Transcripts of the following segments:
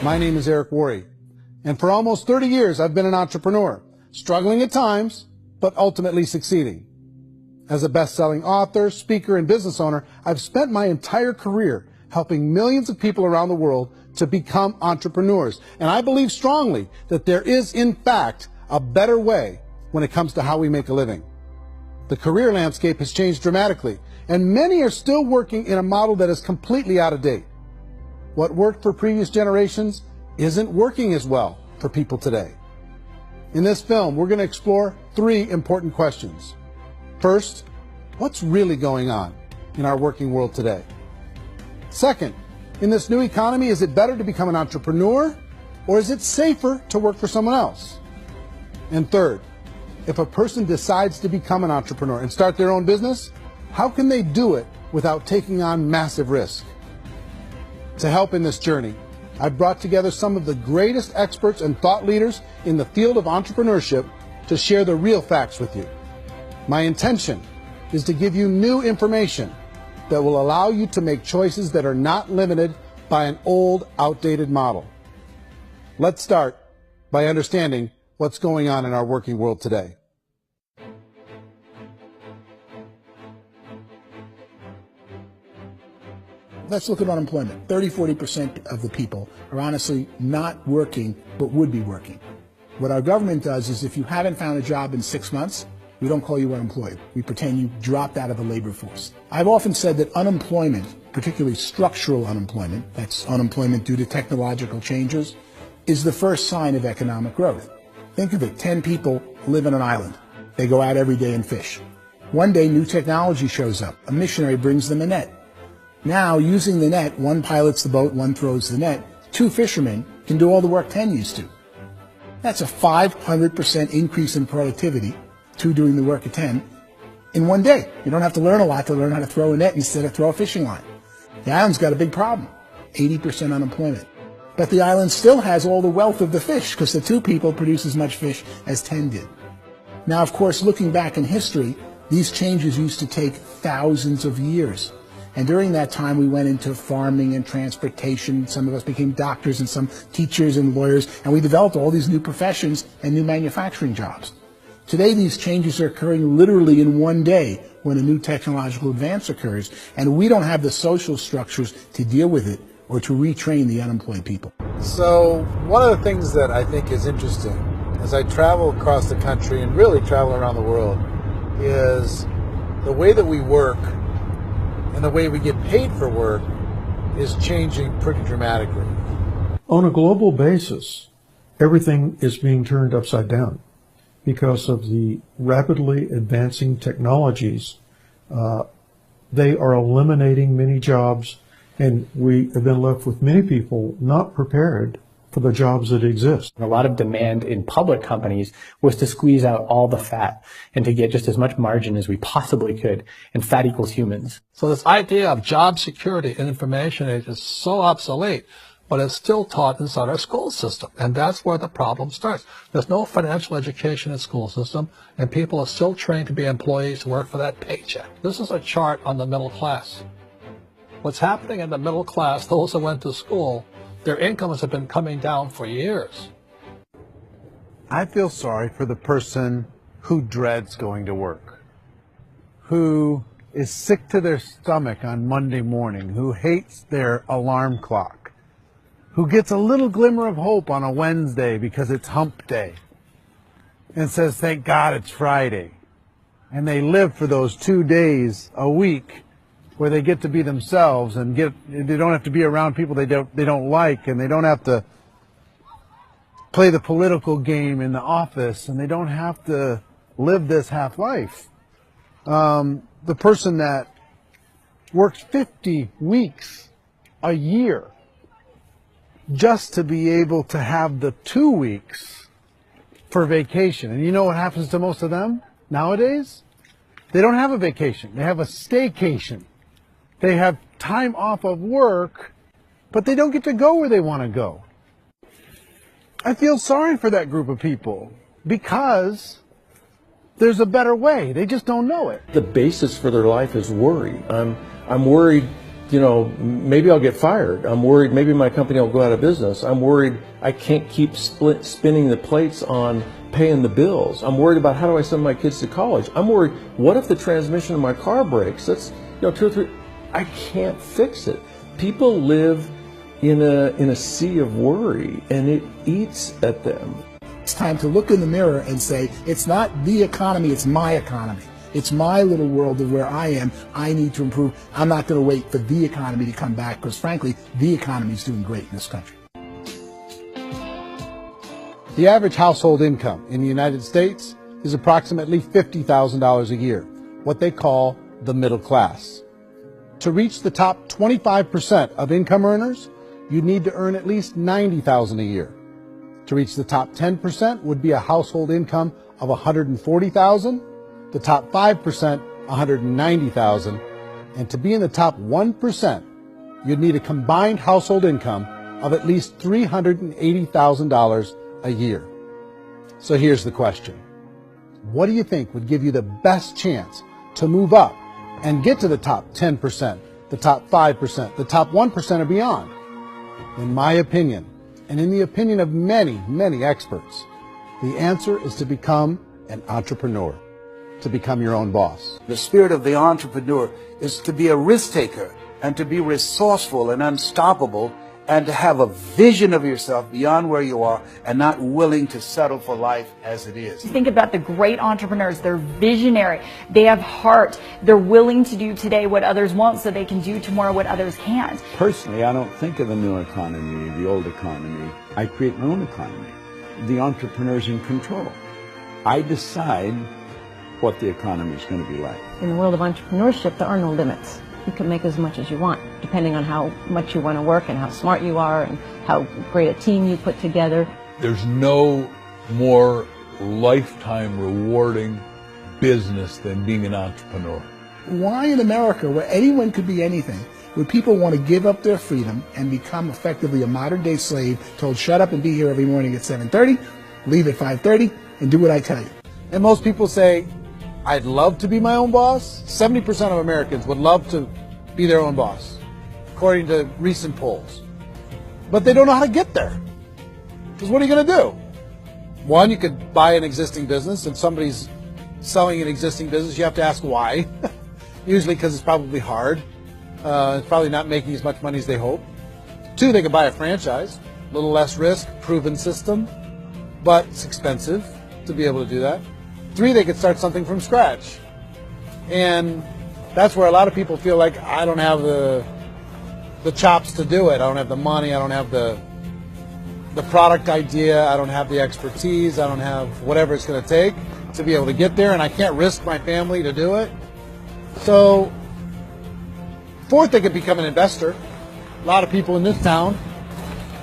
My name is Worre, and for almost 30 years I've been an entrepreneur, struggling at times, but ultimately succeeding. As a best-selling author, speaker, and business owner, I've spent my entire career helping millions of people around the world to become entrepreneurs. And I believe strongly that there is, in fact, a better way when it comes to how we make a living. The career landscape has changed dramatically, and many are still working in a model that is completely out of date. What worked for previous generations isn't working as well for people today. In this film, we're going to explore 3 important questions. First, what's really going on in our working world today? Second, in this new economy, is it better to become an entrepreneur, or is it safer to work for someone else? And third, if a person decides to become an entrepreneur and start their own business, how can they do it without taking on massive risk? To help in this journey, I've brought together some of the greatest experts and thought leaders in the field of entrepreneurship to share the real facts with you. My intention is to give you new information that will allow you to make choices that are not limited by an old, outdated model. Let's start by understanding what's going on in our working world today. Let's look at unemployment. 30–40% of the people are honestly not working, but would be working. What our government does is if you haven't found a job in 6 months, we don't call you unemployed. We pretend you dropped out of the labor force. I've often said that unemployment, particularly structural unemployment, that's unemployment due to technological changes, is the first sign of economic growth. Think of it, 10 people live on an island. They go out every day and fish. One day, new technology shows up. A missionary brings them a net. Now, using the net, one pilots the boat, one throws the net. 2 fishermen can do all the work 10 used to. That's a 500% increase in productivity, 2 doing the work of 10, in one day. You don't have to learn a lot to learn how to throw a net instead of throw a fishing line. The island's got a big problem, 80% unemployment. But the island still has all the wealth of the fish because the 2 people produce as much fish as 10 did. Now, of course, looking back in history, these changes used to take thousands of years. And during that time, we went into farming and transportation. Some of us became doctors and some teachers and lawyers, and we developed all these new professions and new manufacturing jobs. Today, these changes are occurring literally in one day when a new technological advance occurs, and we don't have the social structures to deal with it or to retrain the unemployed people. So one of the things that I think is interesting as I travel across the country and really travel around the world is the way that we work and the way we get paid for work is changing pretty dramatically. On a global basis, everything is being turned upside down because of the rapidly advancing technologies. They are eliminating many jobs, and we have been left with many people not prepared for the jobs that exist. A lot of demand in public companies was to squeeze out all the fat and to get just as much margin as we possibly could, and fat equals humans. So this idea of job security in information age is so obsolete, but it's still taught inside our school system, and that's where the problem starts. There's no financial education in the school system, and people are still trained to be employees to work for that paycheck. This is a chart on the middle class. What's happening in the middle class, those who went to school, their incomes have been coming down for years. I feel sorry for the person who dreads going to work, who is sick to their stomach on Monday morning, who hates their alarm clock, who gets a little glimmer of hope on a Wednesday because it's hump day and says, thank God it's Friday. And they live for those 2 days a week where they get to be themselves and they don't have to be around people they don't like, and they don't have to play the political game in the office, and they don't have to live this half life. The person that works 50 weeks a year just to be able to have the 2 weeks for vacation. And you know what happens to most of them nowadays? They don't have a vacation. They have a staycation. They have time off of work, but they don't get to go where they want to go. I feel sorry for that group of people because there's a better way. They just don't know it. The basis for their life is worry. I'm worried you know, maybe I'll get fired. I'm worried maybe my company will go out of business. I'm worried I can't keep spinning the plates on paying the bills. I'm worried about how do I send my kids to college. I'm worried, what if the transmission of my car breaks? That's, you know, 2 or 3, I can't fix it. People live in a sea of worry, and it eats at them. It's time to look in the mirror and say, it's not the economy, it's my economy. It's my little world of where I am. I need to improve. I'm not going to wait for the economy to come back, because frankly, the economy is doing great in this country. The average household income in the United States is approximately $50,000 a year, what they call the middle class. To reach the top 25% of income earners, you'd need to earn at least $90,000 a year. To reach the top 10% would be a household income of $140,000, the top 5%, $190,000, and to be in the top 1%, you'd need a combined household income of at least $380,000 a year. So here's the question. What do you think would give you the best chance to move up and get to the top 10%, the top 5%, the top 1% or beyond? In my opinion, and in the opinion of many, many experts, the answer is to become an entrepreneur, to become your own boss. The spirit of the entrepreneur is to be a risk taker and to be resourceful and unstoppable, and to have a vision of yourself beyond where you are and not willing to settle for life as it is. Think about the great entrepreneurs. They're visionary. They have heart. They're willing to do today what others won't so they can do tomorrow what others can't. Personally, I don't think of the new economy, the old economy. I create my own economy. The entrepreneur's in control. I decide what the economy is going to be like. In the world of entrepreneurship, there are no limits. You can make as much as you want, depending on how much you want to work and how smart you are and how great a team you put together. There's no more lifetime rewarding business than being an entrepreneur. Why in America, where anyone could be anything, would people want to give up their freedom and become effectively a modern-day slave, told shut up and be here every morning at 7:30, leave at 5:30, and do what I tell you? And most people say, I'd love to be my own boss. 70% of Americans would love to be their own boss, according to recent polls. But they don't know how to get there. Because what are you going to do? One, you could buy an existing business. If somebody's selling an existing business, you have to ask why. Usually because it's probably hard. It's probably not making as much money as they hope. Two, they could buy a franchise. A little less risk, proven system, but it's expensive to be able to do that. Three, they could start something from scratch. And that's where a lot of people feel like, I don't have the chops to do it. I don't have the money. I don't have the product idea. I don't have the expertise. I don't have whatever it's going to take to be able to get there. And I can't risk my family to do it. So, fourth, they could become an investor. A lot of people in this town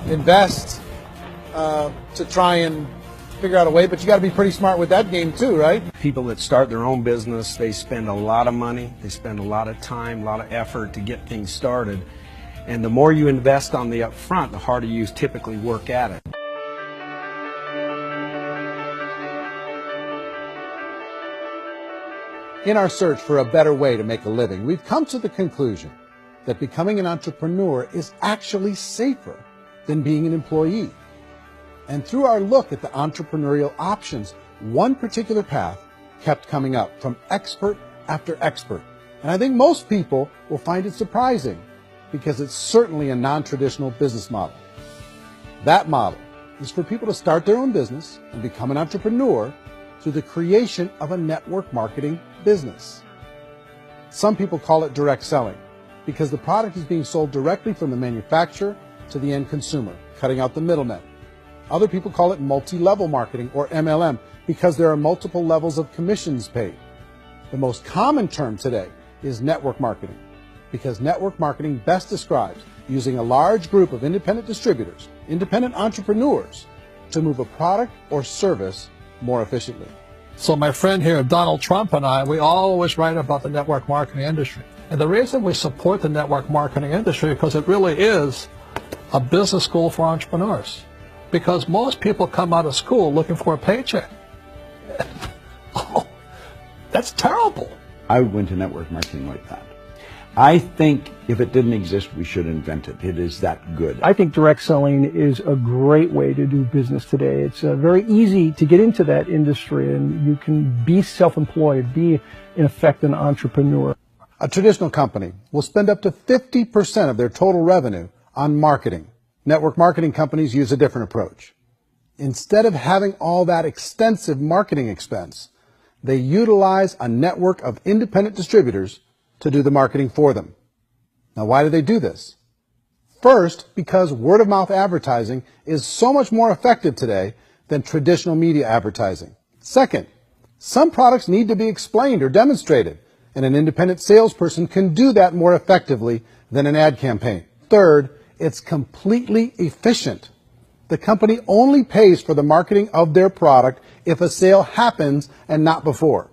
invest to try and figure out a way, but you got to be pretty smart with that game too, right? People that start their own business, they spend a lot of money, they spend a lot of time, a lot of effort to get things started. And the more you invest on the upfront, the harder you typically work at it. In our search for a better way to make a living, we've come to the conclusion that becoming an entrepreneur is actually safer than being an employee. And through our look at the entrepreneurial options, one particular path kept coming up from expert after expert. And I think most people will find it surprising because it's certainly a non-traditional business model. That model is for people to start their own business and become an entrepreneur through the creation of a network marketing business. Some people call it direct selling because the product is being sold directly from the manufacturer to the end consumer, cutting out the middlemen. Other people call it multi-level marketing, or MLM, because there are multiple levels of commissions paid. The most common term today is network marketing, because network marketing best describes using a large group of independent distributors, independent entrepreneurs, to move a product or service more efficiently. So my friend here, Donald Trump, and I, we always write about the network marketing industry. And the reason we support the network marketing industry is because it really is a business school for entrepreneurs. Because most people come out of school looking for a paycheck. Oh, that's terrible. I went to network marketing like that. I think if it didn't exist, we should invent it. It is that good. I think direct selling is a great way to do business today. It's very easy to get into that industry, and you can be self-employed, be, in effect, an entrepreneur. A traditional company will spend up to 50% of their total revenue on marketing. Network marketing companies use a different approach. Instead of having all that extensive marketing expense, they utilize a network of independent distributors to do the marketing for them. Now, why do they do this? First, because word-of-mouth advertising is so much more effective today than traditional media advertising. Second, some products need to be explained or demonstrated, and an independent salesperson can do that more effectively than an ad campaign. Third, it's completely efficient. The company only pays for the marketing of their product if a sale happens and not before.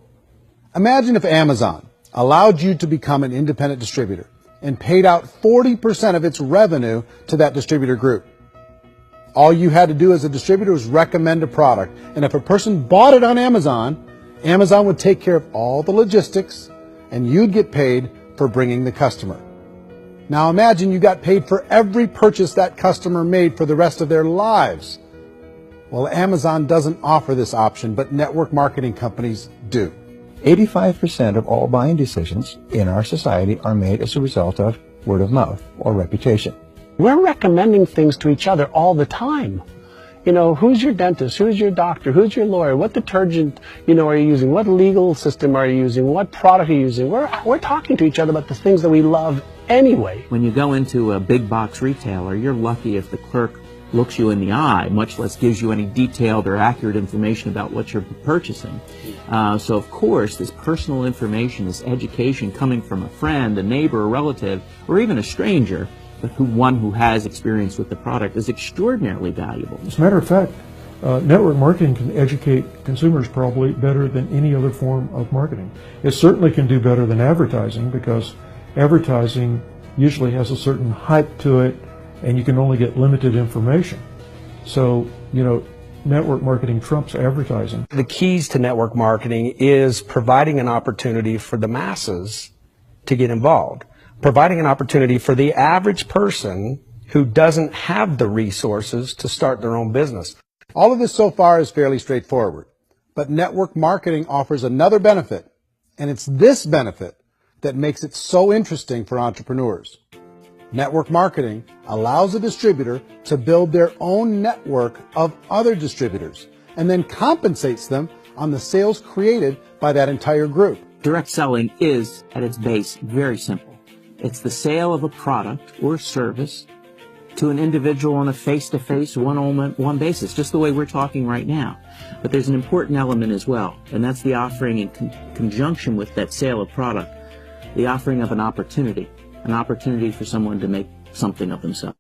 Imagine if Amazon allowed you to become an independent distributor and paid out 40% of its revenue to that distributor group. All you had to do as a distributor was recommend a product, and if a person bought it on Amazon, Amazon would take care of all the logistics, and you'd get paid for bringing the customer. Now imagine you got paid for every purchase that customer made for the rest of their lives. Well, Amazon doesn't offer this option, but network marketing companies do. 85% of all buying decisions in our society are made as a result of word of mouth or reputation. We're recommending things to each other all the time. You know, who's your dentist? Who's your doctor? Who's your lawyer? What detergent, are you using? What legal system are you using? What product are you using? We're talking to each other about the things that we love anyway. When you go into a big box retailer, you're lucky if the clerk looks you in the eye, much less gives you any detailed or accurate information about what you're purchasing. So of course, this personal information, this education coming from a friend, a neighbor, a relative, or even a stranger, but one who has experience with the product is extraordinarily valuable. As a matter of fact, network marketing can educate consumers probably better than any other form of marketing. It certainly can do better than advertising, because advertising usually has a certain hype to it, and you can only get limited information. So, network marketing trumps advertising. The keys to network marketing is providing an opportunity for the masses to get involved, providing an opportunity for the average person who doesn't have the resources to start their own business. All of this so far is fairly straightforward, but network marketing offers another benefit, and it's this benefit that makes it so interesting for entrepreneurs. Network marketing allows a distributor to build their own network of other distributors and then compensates them on the sales created by that entire group. Direct selling is, at its base, very simple. It's the sale of a product or service to an individual on a face-to-face, one-on-one basis, just the way we're talking right now. But there's an important element as well, and that's the offering in conjunction with that sale of product, the offering of an opportunity for someone to make something of themselves.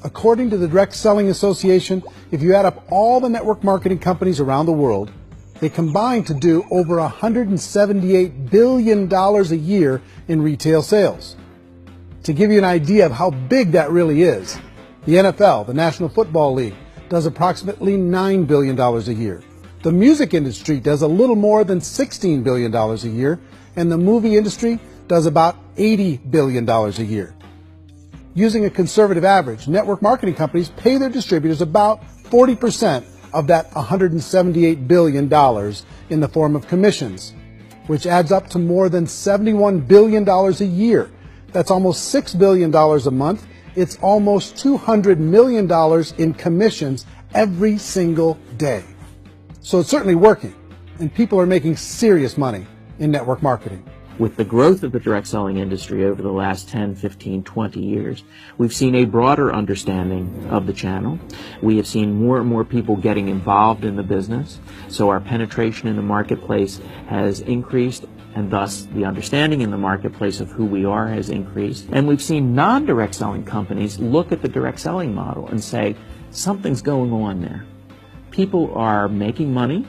According to the Direct Selling Association, if you add up all the network marketing companies around the world, they combine to do over $178 billion a year in retail sales. To give you an idea of how big that really is, the NFL, the National Football League, does approximately $9 billion a year. The music industry does a little more than $16 billion a year, and the movie industry does about $80 billion a year. Using a conservative average, network marketing companies pay their distributors about 40% of that $178 billion in the form of commissions, which adds up to more than $71 billion a year. That's almost $6 billion a month. It's almost $200 million in commissions every single day. So it's certainly working, and people are making serious money in network marketing. With the growth of the direct selling industry over the last 10, 15, 20 years, we've seen a broader understanding of the channel. We have seen more and more people getting involved in the business, so our penetration in the marketplace has increased, and thus the understanding in the marketplace of who we are has increased. And we've seen non-direct selling companies look at the direct selling model and say, something's going on there. People are making money,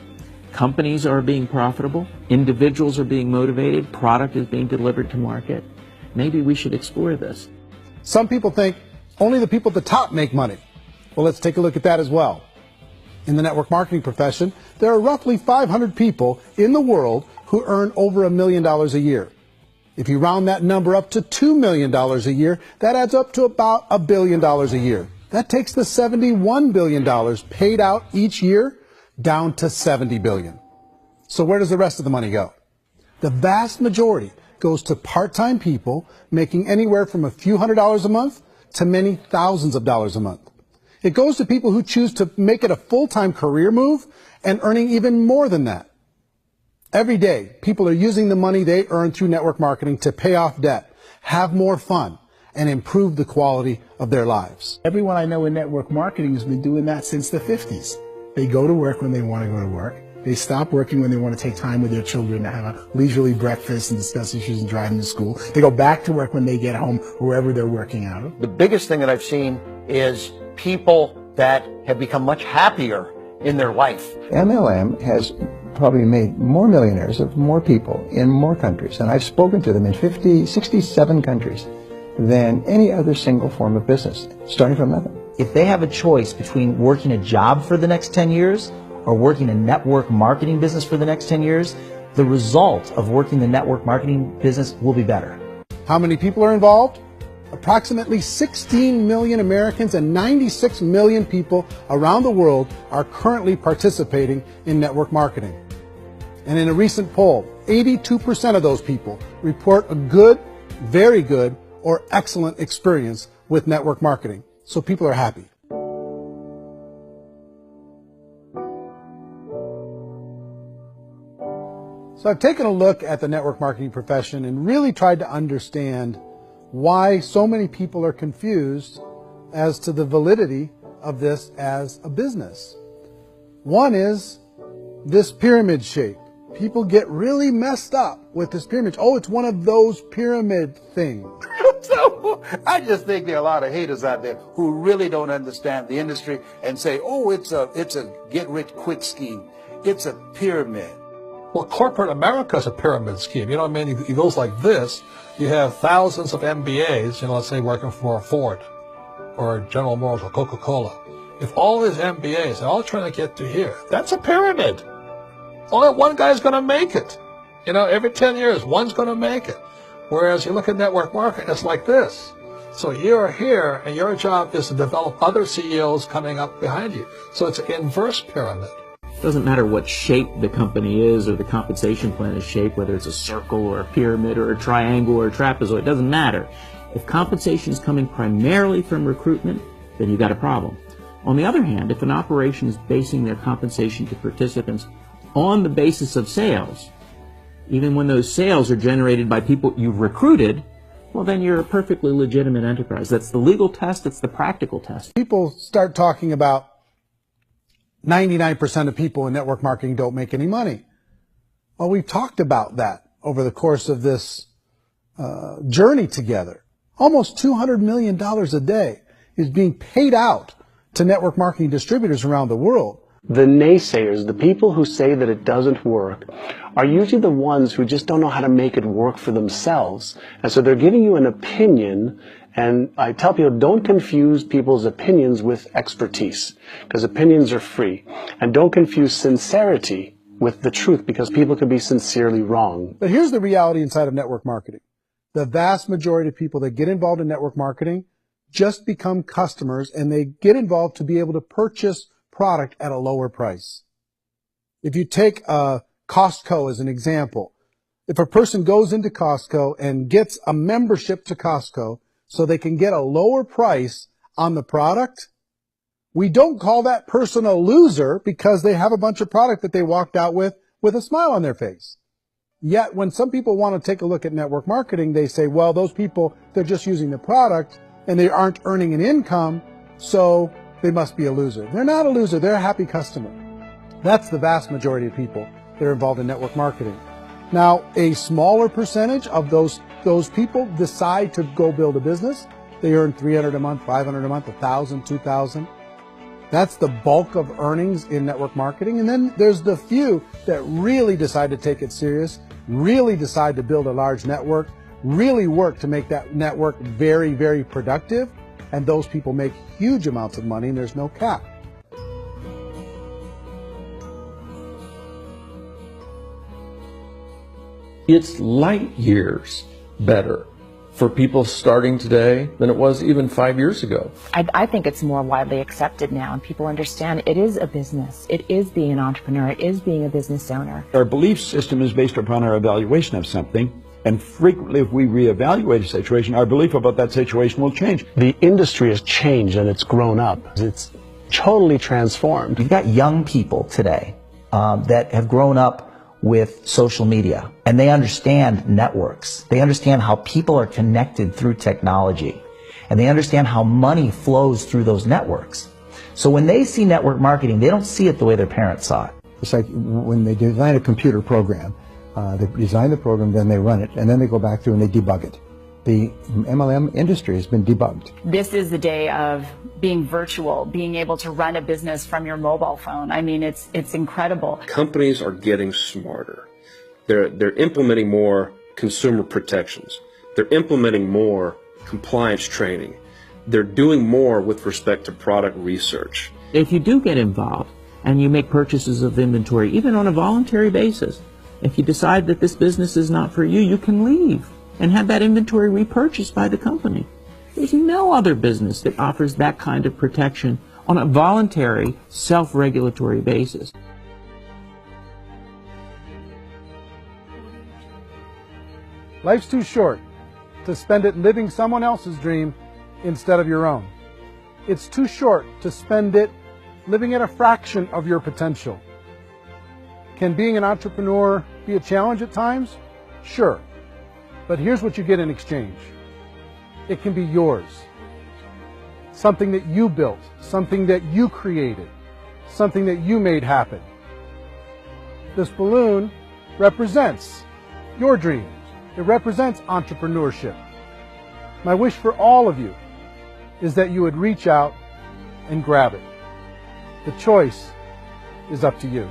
companies are being profitable, individuals are being motivated, product is being delivered to market. Maybe we should explore this. Some people think only the people at the top make money. Well, let's take a look at that as well. In the network marketing profession, there are roughly 500 people in the world who earn over $1 million a year. If you round that number up to $2 million a year, that adds up to about $1 billion a year. That takes the $71 billion paid out each year down to $70 billion. So where does the rest of the money go? The vast majority goes to part-time people making anywhere from a few $100s a month to many thousands of dollars a month. It goes to people who choose to make it a full-time career move and earning even more than that. Every day, people are using the money they earn through network marketing to pay off debt, have more fun, and improve the quality of their lives. Everyone I know in network marketing has been doing that since the 50s. They go to work when they want to go to work. They stop working when they want to take time with their children to have a leisurely breakfast and discuss issues and drive them to school. They go back to work when they get home, wherever they're working out of. The biggest thing that I've seen is people that have become much happier in their life. MLM has probably made more millionaires of more people in more countries, and I've spoken to them in 67 countries, than any other single form of business, starting from nothing. If they have a choice between working a job for the next 10 years or working a network marketing business for the next 10 years, the result of working the network marketing business will be better. How many people are involved? Approximately 16 million Americans and 96 million people around the world are currently participating in network marketing. And in a recent poll, 82% of those people report a good, very good, or excellent experience with network marketing. So people are happy. So I've taken a look at the network marketing profession and really tried to understand why so many people are confused as to the validity of this as a business. One is this pyramid shape. People get really messed up with this pyramid. Oh, it's one of those pyramid things. So I just think there are a lot of haters out there who really don't understand the industry and say, oh, it's a get-rich-quick scheme. It's a pyramid. Well, corporate America is a pyramid scheme. You know what I mean? It goes like this. You have thousands of MBAs, let's say working for Ford or General Motors or Coca-Cola. If all these MBAs are all trying to get to here, that's a pyramid. Only one guy's going to make it. Every 10 years, one's going to make it. Whereas you look at network marketing, it's like this. So you're here, and your job is to develop other CEOs coming up behind you. So it's an inverse pyramid. It doesn't matter what shape the company is or the compensation plan is shaped, whether it's a circle or a pyramid or a triangle or a trapezoid, it doesn't matter. If compensation is coming primarily from recruitment, then you've got a problem. On the other hand, if an operation is basing their compensation to participants on the basis of sales, even when those sales are generated by people you've recruited, well, then you're a perfectly legitimate enterprise. That's the legal test. It's the practical test. People start talking about 99% of people in network marketing don't make any money. Well, we've talked about that over the course of this journey together. Almost $200 million a day is being paid out to network marketing distributors around the world. The naysayers, the people who say that it doesn't work, are usually the ones who just don't know how to make it work for themselves. And so they're giving you an opinion, and I tell people, don't confuse people's opinions with expertise, because opinions are free. And don't confuse sincerity with the truth, because people can be sincerely wrong. But here's the reality inside of network marketing. The vast majority of people that get involved in network marketing just become customers, and they get involved to be able to purchase product at a lower price. If you take Costco as an example, if a person goes into Costco and gets a membership to Costco so they can get a lower price on the product, we don't call that person a loser because they have a bunch of product that they walked out with a smile on their face. Yet when some people want to take a look at network marketing, they say, well, those people, they're just using the product and they aren't earning an income, so they must be a loser. They're not a loser. They're a happy customer. That's the vast majority of people that are involved in network marketing. Now, a smaller percentage of those people decide to go build a business. They earn $300 a month, $500 a month, $1,000, $2,000. That's the bulk of earnings in network marketing. And then there's the few that really decide to take it serious, really decide to build a large network, really work to make that network very, very productive. And those people make huge amounts of money, and there's no cap. It's light years better for people starting today than it was even 5 years ago. I think it's more widely accepted now, and people understand it is a business. It is being an entrepreneur. It is being a business owner. Our belief system is based upon our evaluation of something, and frequently if we reevaluate a situation, our belief about that situation will change. The industry has changed and it's grown up. It's totally transformed. You've got young people today that have grown up with social media, and they understand networks. They understand how people are connected through technology, and they understand how money flows through those networks. So when they see network marketing, they don't see it the way their parents saw it. It's like when they design a computer program, they design the program, then they run it, and then they go back through and they debug it. The MLM industry has been debugged. This is the day of being virtual, being able to run a business from your mobile phone. I mean, it's incredible. Companies are getting smarter. They're implementing more consumer protections. They're implementing more compliance training. They're doing more with respect to product research. If you do get involved and you make purchases of inventory, even on a voluntary basis, if you decide that this business is not for you, you can leave and have that inventory repurchased by the company. There's no other business that offers that kind of protection on a voluntary, self-regulatory basis. Life's too short to spend it living someone else's dream instead of your own. It's too short to spend it living at a fraction of your potential. Can being an entrepreneur be a challenge at times? Sure. But here's what you get in exchange. It can be yours. Something that you built, something that you created, something that you made happen. This balloon represents your dream. It represents entrepreneurship. My wish for all of you is that you would reach out and grab it. The choice is up to you.